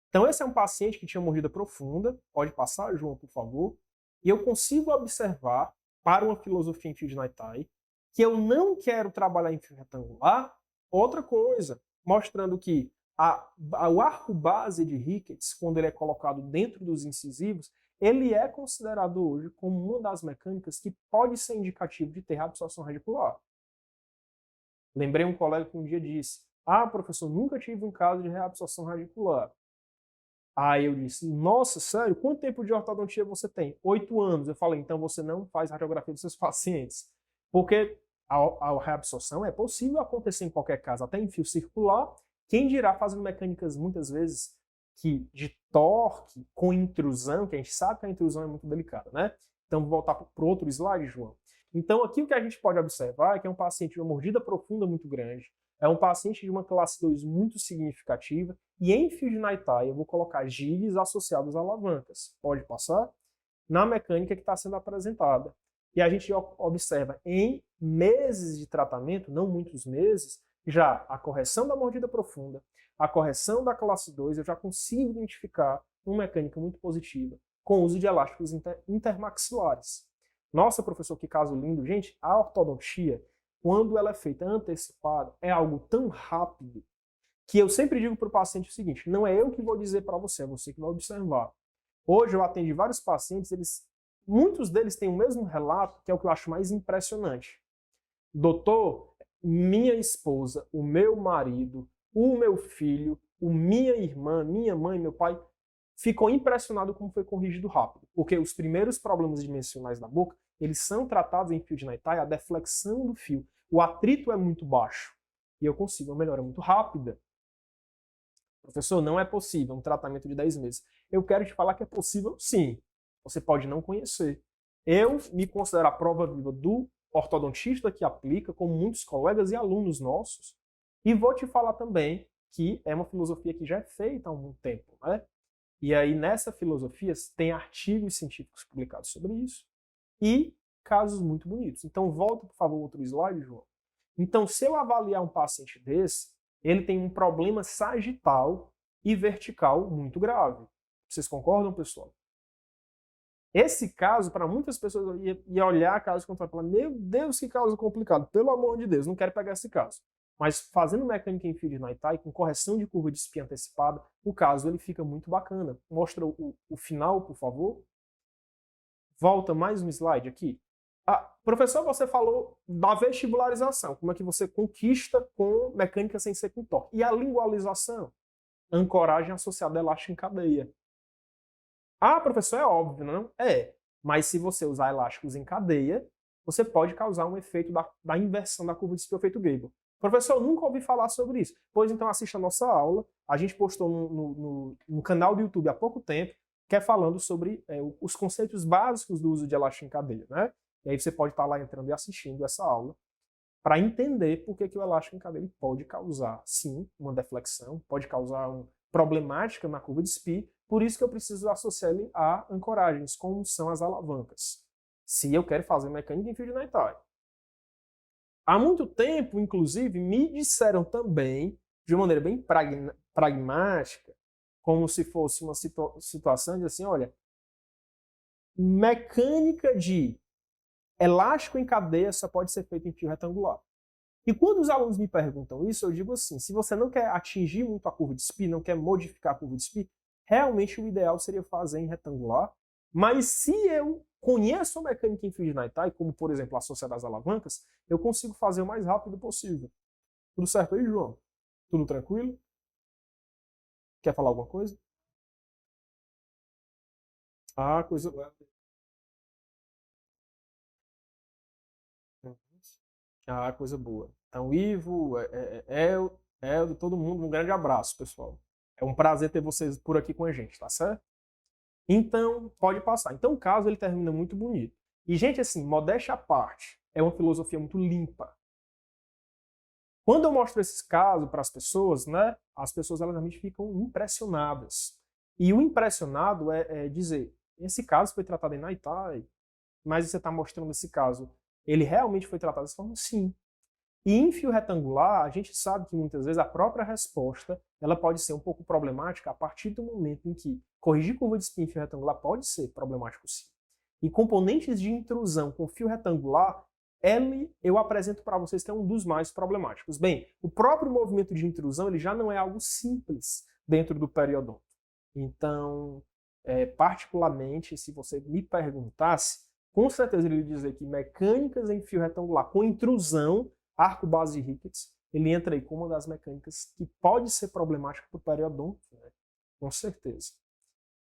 Então, esse é um paciente que tinha mordida profunda. Pode passar, João, por favor. E eu consigo observar, para uma filosofia em fio de Knight-Tie, que eu não quero trabalhar em fio retangular, Outra coisa, mostrando que o arco base de Ricketts, quando ele é colocado dentro dos incisivos, ele é considerado hoje como uma das mecânicas que pode ser indicativo de ter reabsorção radicular. Lembrei um colega que um dia disse, professor, nunca tive um caso de reabsorção radicular. Aí eu disse, nossa, sério, quanto tempo de ortodontia você tem? 8 anos. Eu falei, então você não faz radiografia dos seus pacientes. Porque a reabsorção é possível acontecer em qualquer caso, até em fio circular. Quem dirá fazendo mecânicas, muitas vezes, de torque com intrusão, que a gente sabe que a intrusão é muito delicada, né? Então, vou voltar para o outro slide, João. Então, aqui o que a gente pode observar é que é um paciente de uma mordida profunda muito grande, é um paciente de uma classe 2 muito significativa, e em fio de Naitai eu vou colocar gigas associados a alavancas. Pode passar? Na mecânica que está sendo apresentada. E a gente observa em meses de tratamento, não muitos meses, já a correção da mordida profunda, a correção da classe 2, eu já consigo identificar uma mecânica muito positiva, com o uso de elásticos intermaxilares. Nossa, professor, que caso lindo. Gente, a ortodontia, quando ela é feita antecipada, é algo tão rápido que eu sempre digo para o paciente o seguinte, não é eu que vou dizer para você, é você que vai observar. Hoje eu atendi vários pacientes, muitos deles têm o mesmo relato, que é o que eu acho mais impressionante. Doutor, minha esposa, o meu marido, o meu filho, minha irmã, minha mãe, meu pai, ficou impressionado como foi corrigido rápido. Porque os primeiros problemas dimensionais da boca, eles são tratados em fio de Naitai, a deflexão do fio. O atrito é muito baixo. E eu consigo uma melhora muito rápida. Professor, não é possível um tratamento de 10 meses. Eu quero te falar que é possível sim. Você pode não conhecer. Eu me considero a prova viva do ortodontista que aplica, com muitos colegas e alunos nossos, e vou te falar também que é uma filosofia que já é feita há algum tempo, né? E aí nessa filosofia tem artigos científicos publicados sobre isso e casos muito bonitos. Então volta, por favor, outro slide, João. Então, se eu avaliar um paciente desse, ele tem um problema sagital e vertical muito grave. Vocês concordam, pessoal? Esse caso, para muitas pessoas, ia olhar caso contrário e falar, meu Deus, que caso complicado, pelo amor de Deus, não quero pegar esse caso. Mas fazendo mecânica em fio de Naitai, com correção de curva de espinha antecipada, o caso ele fica muito bacana. Mostra o final, por favor. Volta mais um slide aqui. Professor, você falou da vestibularização, como é que você conquista com mecânica sem ser com torque. E a lingualização? Ancoragem associada a elástico em cadeia. Professor, é óbvio, não? É, mas se você usar elásticos em cadeia, você pode causar um efeito da inversão da curva de espinha, efeito Gable. Professor, eu nunca ouvi falar sobre isso. Pois então assista a nossa aula. A gente postou no canal do YouTube há pouco tempo, que é falando sobre os conceitos básicos do uso de elástico em cadeia, né? E aí você pode estar lá entrando e assistindo essa aula para entender por que o elástico em cadeia pode causar, sim, uma deflexão, pode causar uma problemática na curva de Spee, por isso que eu preciso associar ele a ancoragens, como são as alavancas, se eu quero fazer mecânica em fio de Naitai. Há muito tempo, inclusive, me disseram também, de uma maneira bem pragmática, como se fosse uma situação de assim, olha, mecânica de elástico em cadeia só pode ser feito em fio retangular. E quando os alunos me perguntam isso, eu digo assim, se você não quer atingir muito a curva de Spee, não quer modificar a curva de Spee, realmente o ideal seria fazer em retangular, mas se eu conheço a mecânica em fio de Naitai, como por exemplo associada às alavancas, eu consigo fazer o mais rápido possível. Tudo certo aí, João? Tudo tranquilo? Quer falar alguma coisa? Coisa... coisa boa. Então, Ivo, de todo mundo, um grande abraço, pessoal. É um prazer ter vocês por aqui com a gente, tá certo? Então, pode passar. Então, o caso ele termina muito bonito. E, gente, assim, modéstia à parte, é uma filosofia muito limpa. Quando eu mostro esses casos para as pessoas, né, as pessoas elas realmente ficam impressionadas. E o impressionado é dizer, esse caso foi tratado em Naitai, mas você está mostrando esse caso, ele realmente foi tratado dessa forma? Sim. E em fio retangular, a gente sabe que muitas vezes a própria resposta ela pode ser um pouco problemática a partir do momento em que corrigir curva de espinha em fio retangular pode ser problemático sim. E componentes de intrusão com fio retangular ele eu apresento para vocês que é um dos mais problemáticos. Bem, o próprio movimento de intrusão ele já não é algo simples dentro do periodonto. Então, particularmente, se você me perguntasse, com certeza ele ia dizer que mecânicas em fio retangular com intrusão, arco, base e rickets, ele entra aí com uma das mecânicas que pode ser problemática para o periodonto, né? Com certeza.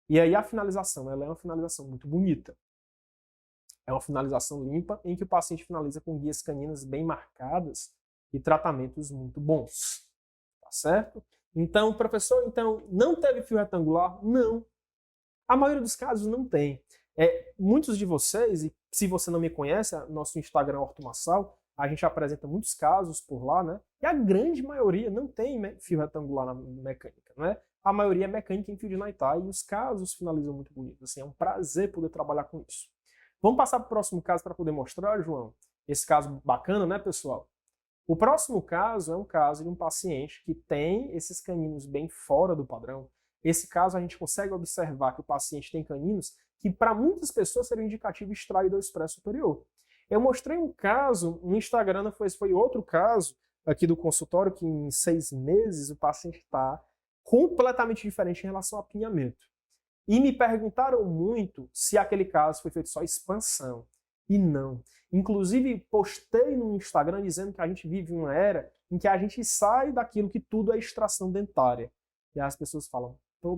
E aí a finalização, ela é uma finalização muito bonita. É uma finalização limpa em que o paciente finaliza com guias caninas bem marcadas e tratamentos muito bons. Tá certo? Então, professor, não teve fio retangular? Não. A maioria dos casos não tem. Muitos de vocês, e se você não me conhece, nosso Instagram é Ortomassal, a gente apresenta muitos casos por lá, né? E a grande maioria não tem fio retangular na mecânica, né? A maioria é mecânica em fio de Naitai e os casos finalizam muito bonitos. Assim, é um prazer poder trabalhar com isso. Vamos passar para o próximo caso para poder mostrar, João? Esse caso bacana, né, pessoal? O próximo caso é um caso de um paciente que tem esses caninos bem fora do padrão. Esse caso a gente consegue observar que o paciente tem caninos que para muitas pessoas seria um indicativo extrair do expresso superior. Eu mostrei um caso no Instagram, foi outro caso aqui do consultório, que em 6 meses o paciente está completamente diferente em relação ao apinhamento. E me perguntaram muito se aquele caso foi feito só expansão. E não. Inclusive, postei no Instagram dizendo que a gente vive uma era em que a gente sai daquilo que tudo é extração dentária. E as pessoas falam,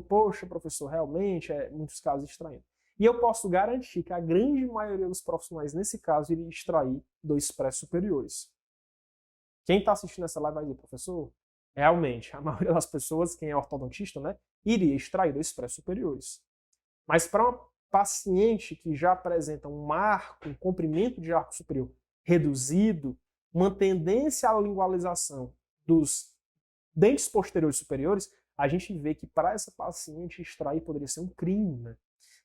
poxa, professor, realmente, muitos casos extraindo. E eu posso garantir que a grande maioria dos profissionais, nesse caso, iria extrair 2 pré-superiores. Quem está assistindo essa live vai dizer, professor, realmente, a maioria das pessoas, quem é ortodontista, né, iria extrair 2 pré-superiores. Mas para uma paciente que já apresenta um arco, um comprimento de arco superior reduzido, uma tendência à lingualização dos dentes posteriores superiores, a gente vê que para essa paciente extrair poderia ser um crime, né?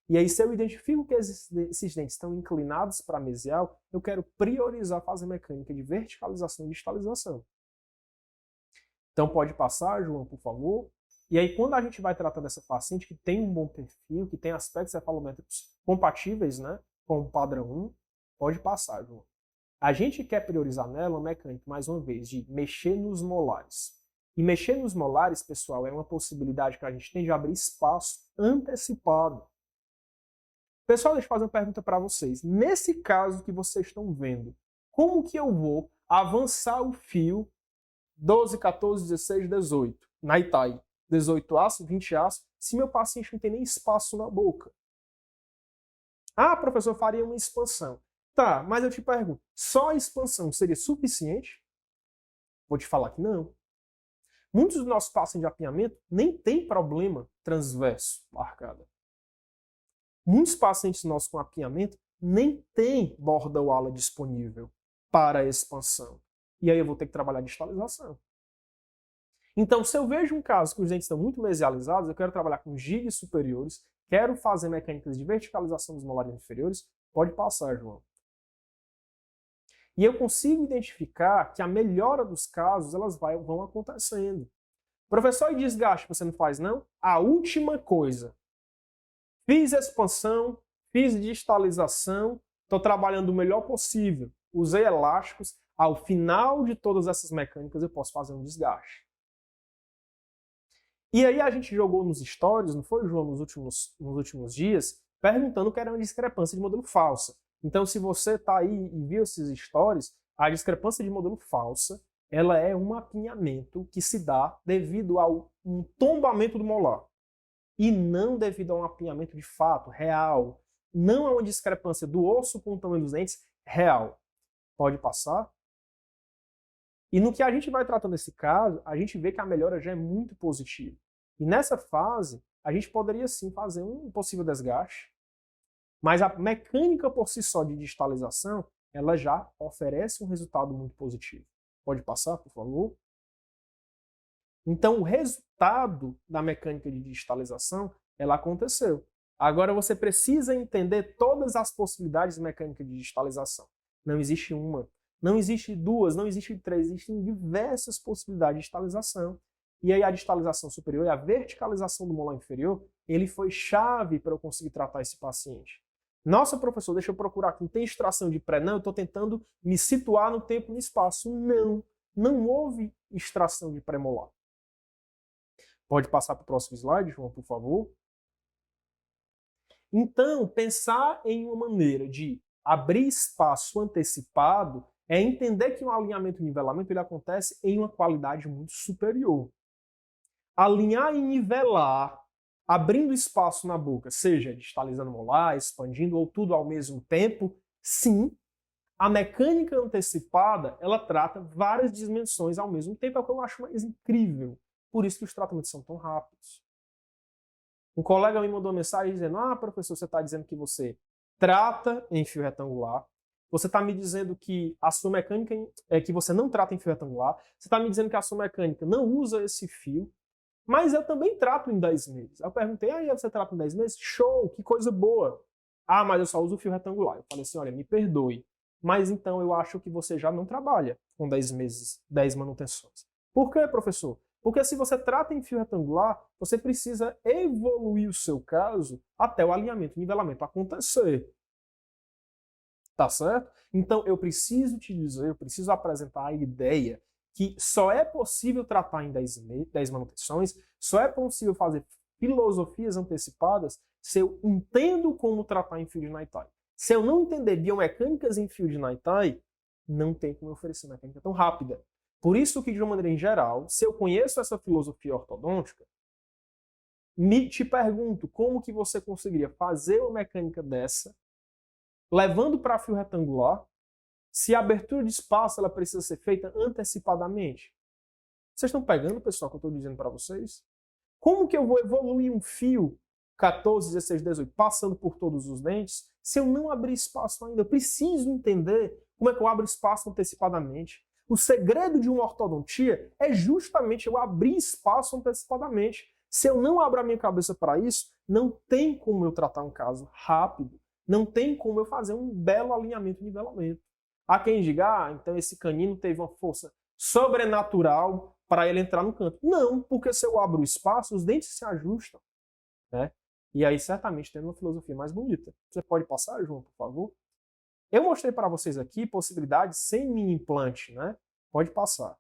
E aí, se eu identifico que esses dentes estão inclinados para mesial, eu quero priorizar fazer mecânica de verticalização e distalização. Então, pode passar, João, por favor. E aí, quando a gente vai tratar dessa paciente que tem um bom perfil, que tem aspectos cefalométricos compatíveis, né, com o padrão 1, pode passar, João. A gente quer priorizar nela uma mecânica, mais uma vez, de mexer nos molares. E mexer nos molares, pessoal, é uma possibilidade que a gente tem de abrir espaço antecipado. Pessoal, deixa eu fazer uma pergunta para vocês. Nesse caso que vocês estão vendo, como que eu vou avançar o fio 12, 14, 16, 18 na Itai? 18 aço, 20 aço, se meu paciente não tem nem espaço na boca. Ah, professor, eu faria uma expansão. Tá, mas eu te pergunto, só a expansão seria suficiente? Vou te falar que não. Muitos dos nossos pacientes de apinhamento nem tem problema transverso marcado. Muitos pacientes nossos com apinhamento nem tem borda ou ala disponível para a expansão. E aí eu vou ter que trabalhar distalização. Então, se eu vejo um caso que os dentes estão muito mesializados, eu quero trabalhar com gigas superiores, quero fazer mecânicas de verticalização dos molares inferiores, pode passar, João. E eu consigo identificar que a melhora dos casos, elas vão acontecendo. Professor, e desgaste você não faz, não? A última coisa. Fiz expansão, fiz distalização, estou trabalhando o melhor possível. Usei elásticos. Ao final de todas essas mecânicas, eu posso fazer um desgaste. E aí a gente jogou nos stories, não foi, João, nos últimos dias, perguntando que era uma discrepância de modelo falsa. Então, se você está aí e viu esses stories, a discrepância de modelo falsa, ela é um apinhamento que se dá devido a um tombamento do molar. E não devido a um apinhamento de fato, real. Não é uma discrepância do osso com o tamanho dos dentes real. Pode passar? E no que a gente vai tratando esse caso, a gente vê que a melhora já é muito positiva. E nessa fase, a gente poderia sim fazer um possível desgaste, mas a mecânica por si só de distalização, ela já oferece um resultado muito positivo. Pode passar, por favor? Então, o resultado da mecânica de distalização, ela aconteceu. Agora você precisa entender todas as possibilidades de mecânica de distalização. Não existe uma. Não existe 2, não existe 3, existem diversas possibilidades de distalização. E aí a distalização superior e a verticalização do molar inferior, ele foi chave para eu conseguir tratar esse paciente. Nossa, professor, deixa eu procurar aqui. Não tem extração de pré? Não, eu estou tentando me situar no tempo e no espaço. Não, não houve extração de pré-molar. Pode passar para o próximo slide, João, por favor. Então, pensar em uma maneira de abrir espaço antecipado é entender que um alinhamento e nivelamento ele acontece em uma qualidade muito superior. Alinhar e nivelar, abrindo espaço na boca, seja distalizando molar, expandindo ou tudo ao mesmo tempo, sim, a mecânica antecipada, ela trata várias dimensões ao mesmo tempo, é o que eu acho mais incrível. Por isso que os tratamentos são tão rápidos. Um colega me mandou uma mensagem dizendo: professor, você está dizendo que você trata em fio retangular, você está me dizendo que a sua mecânica é que você não trata em fio retangular, você está me dizendo que a sua mecânica não usa esse fio, mas eu também trato em 10 meses. Aí eu perguntei: aí você trata em 10 meses? Show, que coisa boa. Mas eu só uso o fio retangular. Eu falei assim: olha, me perdoe, mas então eu acho que você já não trabalha com 10 meses, 10 manutenções. Por quê, professor? Porque se você trata em fio retangular, você precisa evoluir o seu caso até o alinhamento e nivelamento acontecer. Tá certo? Então eu preciso te dizer, eu preciso apresentar a ideia que só é possível tratar em 10 manutenções, só é possível fazer filosofias antecipadas se eu entendo como tratar em fio de Naitai. Se eu não entender biomecânicas em fio de Naitai, não tem como eu oferecer mecânica tão rápida. Por isso que, de uma maneira em geral, se eu conheço essa filosofia ortodôntica, te pergunto como que você conseguiria fazer uma mecânica dessa, levando para fio retangular, se a abertura de espaço ela precisa ser feita antecipadamente. Vocês estão pegando, pessoal, o que eu estou dizendo para vocês? Como que eu vou evoluir um fio 14, 16, 18, passando por todos os dentes, se eu não abrir espaço ainda? Eu preciso entender como é que eu abro espaço antecipadamente. O segredo de uma ortodontia é justamente eu abrir espaço antecipadamente. Se eu não abro a minha cabeça para isso, não tem como eu tratar um caso rápido. Não tem como eu fazer um belo alinhamento e nivelamento. Há quem diga: então esse canino teve uma força sobrenatural para ele entrar no canto. Não, porque se eu abro o espaço, os dentes se ajustam. Né? E aí, certamente, tem uma filosofia mais bonita. Você pode passar, João, por favor? Eu mostrei para vocês aqui possibilidades sem mini implante, né? Pode passar.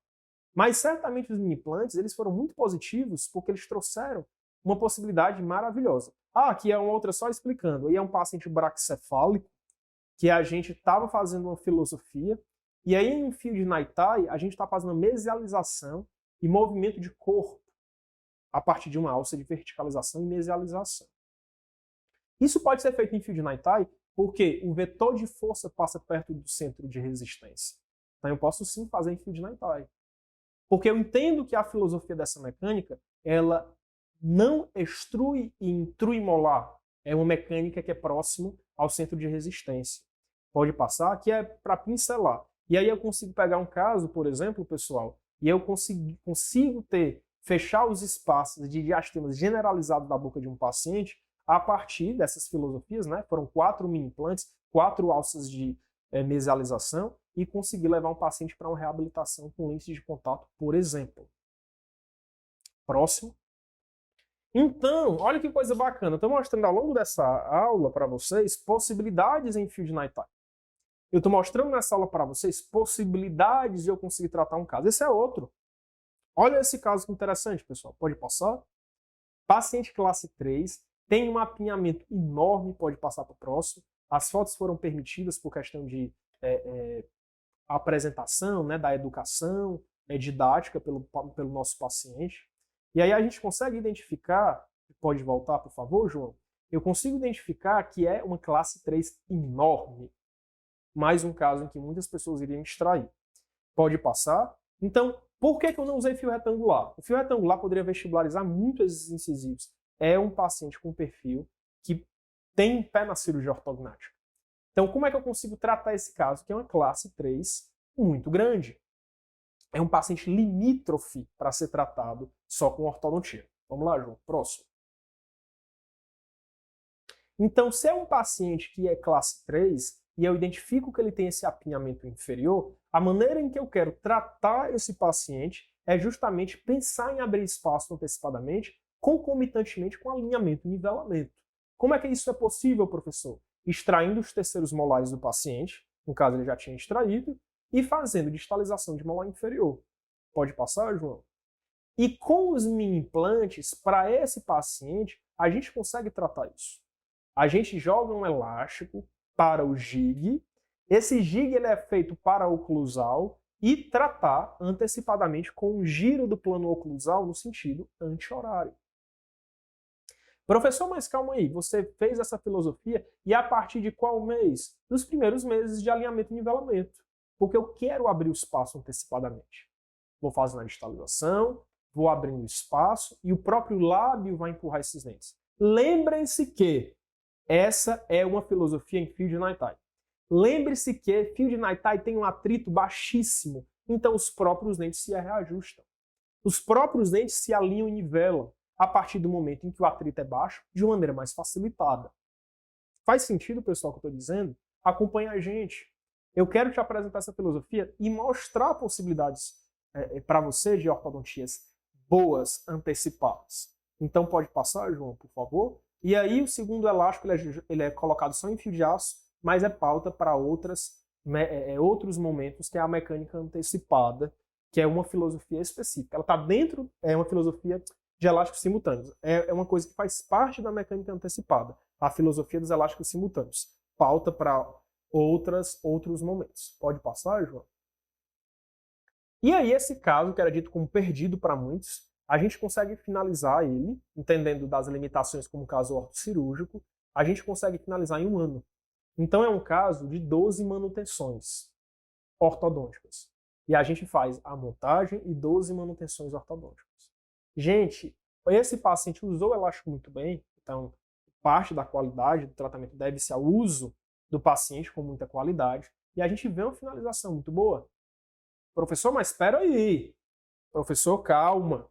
Mas certamente os mini implantes eles foram muito positivos porque eles trouxeram uma possibilidade maravilhosa. Aqui é uma outra só explicando. Aí é um paciente braquicefálico que a gente estava fazendo uma filosofia e aí em um fio de Naitai a gente está fazendo mesialização e movimento de corpo a partir de uma alça de verticalização e mesialização. Isso pode ser feito em fio de Naitai porque o vetor de força passa perto do centro de resistência. Então eu posso sim fazer em fio de Naitai. Porque eu entendo que a filosofia dessa mecânica, ela não extrui e intrui molar. É uma mecânica que é próximo ao centro de resistência. Pode passar, que é para pincelar. E aí eu consigo pegar um caso, por exemplo, pessoal, e eu consigo fechar os espaços de diastemas generalizados da boca de um paciente a partir dessas filosofias, né? Foram 4 mini implantes, 4 alças de mesialização e conseguir levar um paciente para uma reabilitação com lentes de contato, por exemplo. Próximo. Então, olha que coisa bacana. Estou mostrando ao longo dessa aula para vocês possibilidades em fio de Naitai. Eu estou mostrando nessa aula para vocês possibilidades de eu conseguir tratar um caso. Esse é outro. Olha esse caso que interessante, pessoal. Pode passar? Paciente classe 3, tem um apinhamento enorme, pode passar para o próximo. As fotos foram permitidas por questão de apresentação, né, da educação didática pelo nosso paciente. E aí a gente consegue identificar, pode voltar, por favor, João? Eu consigo identificar que é uma classe 3 enorme. Mais um caso em que muitas pessoas iriam extrair. Pode passar? Então, por que eu não usei fio retangular? O fio retangular poderia vestibularizar muito esses incisivos. É um paciente com perfil que tem pé na cirurgia ortognática. Então, como é que eu consigo tratar esse caso, que é uma classe 3 muito grande? É um paciente limítrofe para ser tratado só com ortodontia. Vamos lá, João. Próximo. Então, se é um paciente que é classe 3 e eu identifico que ele tem esse apinhamento inferior, a maneira em que eu quero tratar esse paciente é justamente pensar em abrir espaço antecipadamente, concomitantemente com alinhamento e nivelamento. Como é que isso é possível, professor? extraindo os terceiros molares do paciente, no caso ele já tinha extraído, e fazendo distalização de molar inferior. Pode passar, João? E com os mini implantes, para esse paciente, a gente consegue tratar isso. A gente joga um elástico para o gig, esse gig ele é feito para oclusal e tratar antecipadamente com o giro do plano oclusal no sentido anti-horário. Professor, mas calma aí, você fez essa filosofia e a partir de qual mês? Dos primeiros meses de alinhamento e nivelamento. Porque eu quero abrir o espaço antecipadamente. Vou fazendo a distalização, vou abrindo o espaço e o próprio lábio vai empurrar esses dentes. Lembrem-se que essa é uma filosofia em fio de Naitai. Lembre-se que fio de Naitai tem um atrito baixíssimo, então os próprios dentes se reajustam. Os próprios dentes se alinham e nivelam a partir do momento em que o atrito é baixo, de uma maneira mais facilitada. Faz sentido, pessoal, o que eu estou dizendo? Acompanha a gente. Eu quero te apresentar essa filosofia e mostrar possibilidades para você de ortodontias boas, antecipadas. Então pode passar, João, por favor. E aí o segundo elástico ele é colocado só em fio de aço, mas é pauta para outros momentos, que é a mecânica antecipada, que é uma filosofia específica. Ela está dentro, é uma filosofia de elásticos simultâneos. É uma coisa que faz parte da mecânica antecipada, a filosofia dos elásticos simultâneos. Pauta para outros momentos. Pode passar, João? E aí esse caso, que era dito como perdido para muitos, a gente consegue finalizar ele, entendendo das limitações como caso ortocirúrgico, a gente consegue finalizar em 1 ano. Então é um caso de 12 manutenções ortodônticas. E a gente faz a montagem e 12 manutenções ortodônticas. Gente, esse paciente usou o elástico muito bem, então parte da qualidade do tratamento deve-se ao uso do paciente com muita qualidade, e a gente vê uma finalização muito boa. Professor, mas espera aí. Professor, calma.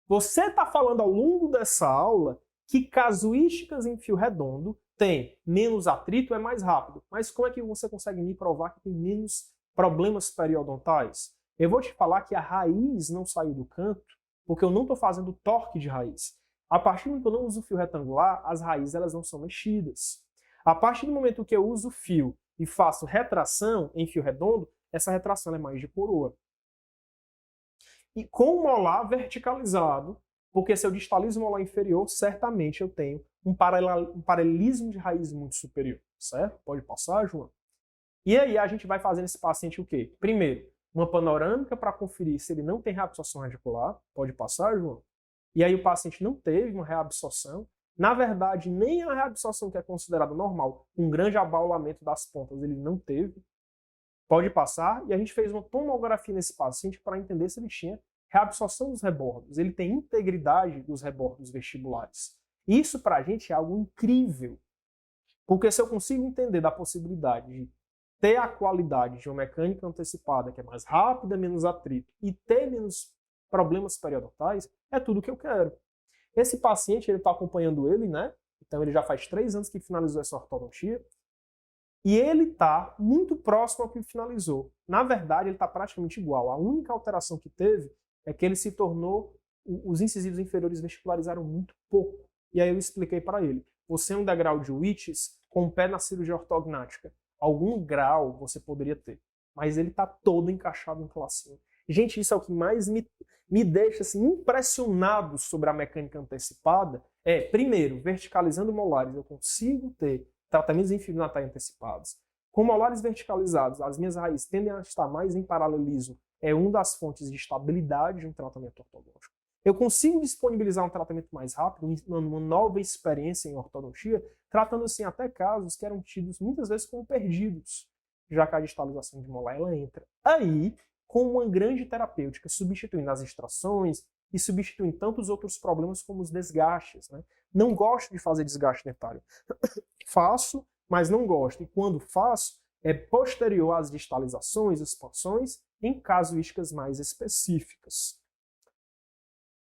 Você está falando ao longo dessa aula que casuísticas em fio redondo tem menos atrito, é mais rápido. Mas como é que você consegue me provar que tem menos problemas periodontais? Eu vou te falar que a raiz não saiu do canto, porque eu não estou fazendo torque de raiz. A partir do momento que eu não uso fio retangular, as raízes elas não são mexidas. A partir do momento que eu uso fio e faço retração em fio redondo, essa retração é mais de coroa. E com o molar verticalizado, porque se eu distalizo o molar inferior, certamente eu tenho um paralelismo de raiz muito superior, certo? Pode passar, João? E aí a gente vai fazendo esse paciente o quê? Primeiro, uma panorâmica para conferir se ele não tem reabsorção radicular. Pode passar, João? E aí o paciente não teve uma reabsorção. Na verdade, nem a reabsorção que é considerada normal, um grande abaulamento das pontas, ele não teve. Pode passar. E a gente fez uma tomografia nesse paciente para entender se ele tinha reabsorção dos rebordos. Ele tem integridade dos rebordos vestibulares. Isso para a gente é algo incrível. Porque se eu consigo entender da possibilidade de ter a qualidade de uma mecânica antecipada, que é mais rápida, menos atrito, e ter menos problemas periodontais, é tudo que eu quero. Esse paciente, ele está acompanhando ele, né? Então ele já faz 3 anos que finalizou essa ortodontia, e ele está muito próximo ao que finalizou. Na verdade, ele está praticamente igual. A única alteração que teve é que ele se tornou, os incisivos inferiores vestibularizaram muito pouco. E aí eu expliquei para ele, você é um degrau de Whitts com o pé na cirurgia ortognática. Algum grau você poderia ter, mas ele está todo encaixado em classe 1. Gente, isso é o que mais me deixa assim, impressionado sobre a mecânica antecipada. Primeiro, verticalizando molares, eu consigo ter tratamentos em fio de Naitai antecipados. Com molares verticalizados, as minhas raízes tendem a estar mais em paralelismo. É uma das fontes de estabilidade de um tratamento ortodôntico. Eu consigo disponibilizar um tratamento mais rápido, uma nova experiência em ortodontia, tratando assim até casos que eram tidos muitas vezes como perdidos, já que a distalização de molar ela entra aí com uma grande terapêutica, substituindo as extrações e substituindo tantos outros problemas como os desgastes. Né? Não gosto de fazer desgaste dentário. Faço, mas não gosto. E quando faço, é posterior às distalizações, expansões, em casuísticas mais específicas.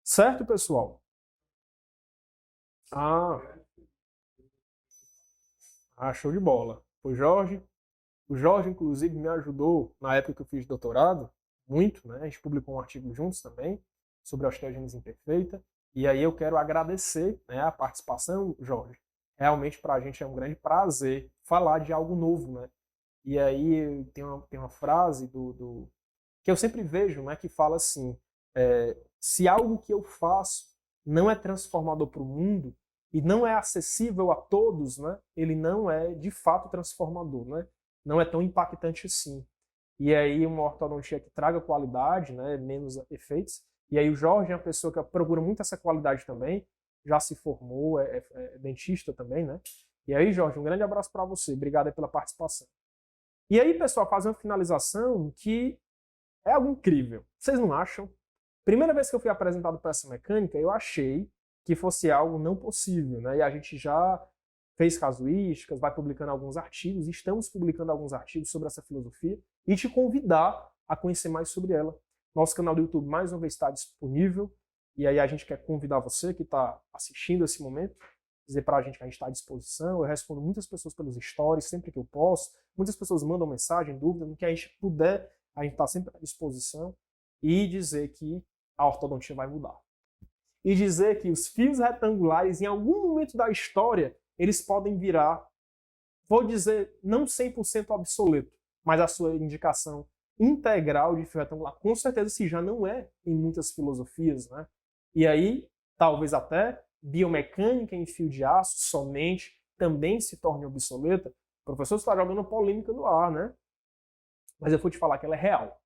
Certo, pessoal? Show de bola. O Jorge, inclusive, me ajudou na época que eu fiz doutorado, muito, né? A gente publicou um artigo juntos também, sobre a osteogênese imperfeita, e aí eu quero agradecer, né, a participação, Jorge. realmente para a gente é um grande prazer falar de algo novo, né? E aí tem uma frase que eu sempre vejo, né, que fala assim, se algo que eu faço não é transformador para o mundo e não é acessível a todos, né, ele não é de fato transformador, né? Não é tão impactante assim. E aí uma ortodontia que traga qualidade, né, menos efeitos. E aí o Jorge é uma pessoa que procura muito essa qualidade também, já se formou, é dentista também, né? E aí, Jorge, um grande abraço para você. Obrigado aí pela participação. E aí, pessoal, fazer uma finalização que é algo incrível. Vocês não acham? Primeira vez que eu fui apresentado para essa mecânica, eu achei que fosse algo não possível, né? E a gente já fez casuísticas, vai publicando alguns artigos, estamos publicando alguns artigos sobre essa filosofia e te convidar a conhecer mais sobre ela. Nosso canal do YouTube, mais uma vez, está disponível e aí a gente quer convidar você que está assistindo esse momento, dizer para a gente que a gente está à disposição. Eu respondo muitas pessoas pelos stories, sempre que eu posso. Muitas pessoas mandam mensagem, dúvida, no que a gente puder, a gente está sempre à disposição. E dizer que a ortodontia vai mudar. E dizer que os fios retangulares, em algum momento da história, eles podem virar, vou dizer, não 100% obsoleto, mas a sua indicação integral de fio retangular, com certeza, se já não é em muitas filosofias, né? E aí, talvez até biomecânica em fio de aço somente também se torne obsoleta. O professor está jogando polêmica no ar, né? Mas eu vou te falar que ela é real.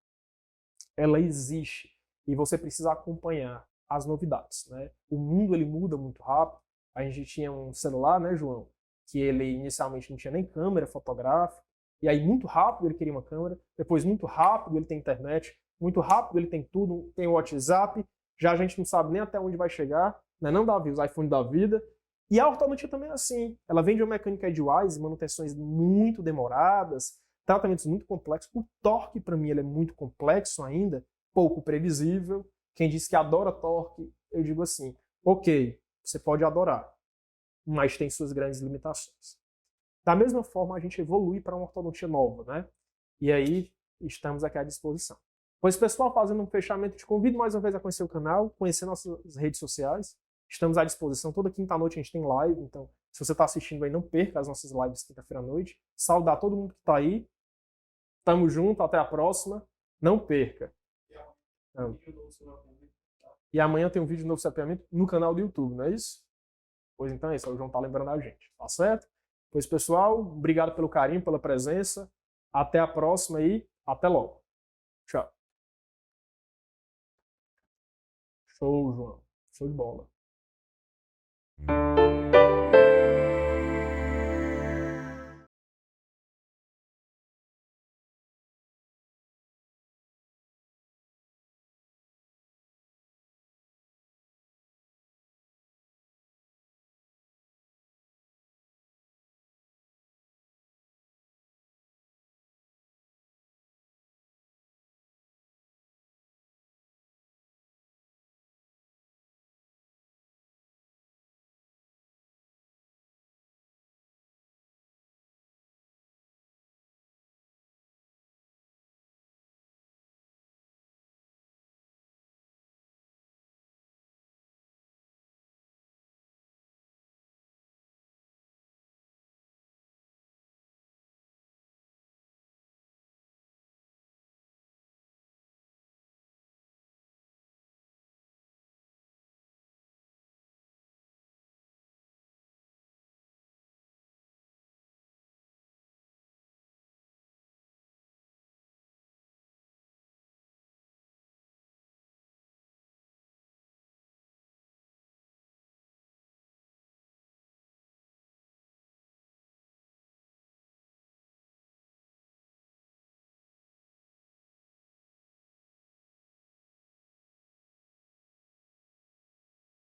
Ela existe e você precisa acompanhar as novidades, né? O mundo ele muda muito rápido. A gente tinha um celular, né, João, que ele inicialmente não tinha nem câmera fotográfica, e aí muito rápido ele queria uma câmera, depois muito rápido ele tem internet, muito rápido ele tem tudo, tem o WhatsApp, já a gente não sabe nem até onde vai chegar, né? Não, Davi, os iPhones da vida. E a ortodontia também é assim. Ela vem de uma mecânica edgewise, manutenções muito demoradas, tratamentos muito complexos. O torque, para mim, ele é muito complexo ainda, pouco previsível. Quem diz que adora torque, eu digo assim, ok, você pode adorar, mas tem suas grandes limitações. Da mesma forma, a gente evolui para uma ortodontia nova, né? E aí, estamos aqui à disposição. Pois, pessoal, fazendo um fechamento, te convido mais uma vez a conhecer o canal, conhecer nossas redes sociais. Estamos à disposição. Toda quinta-noite a gente tem live, então, se você está assistindo aí, não perca as nossas lives quinta-feira à noite. Saudar todo mundo que está aí. Tamo junto, até a próxima. Não perca. E amanhã tem um vídeo de novo sapeamento no canal do YouTube, não é isso? Pois então é isso, o João tá lembrando a gente, tá certo? Pois, pessoal, obrigado pelo carinho, pela presença. Até a próxima e até logo. Tchau. Show, João. Show de bola.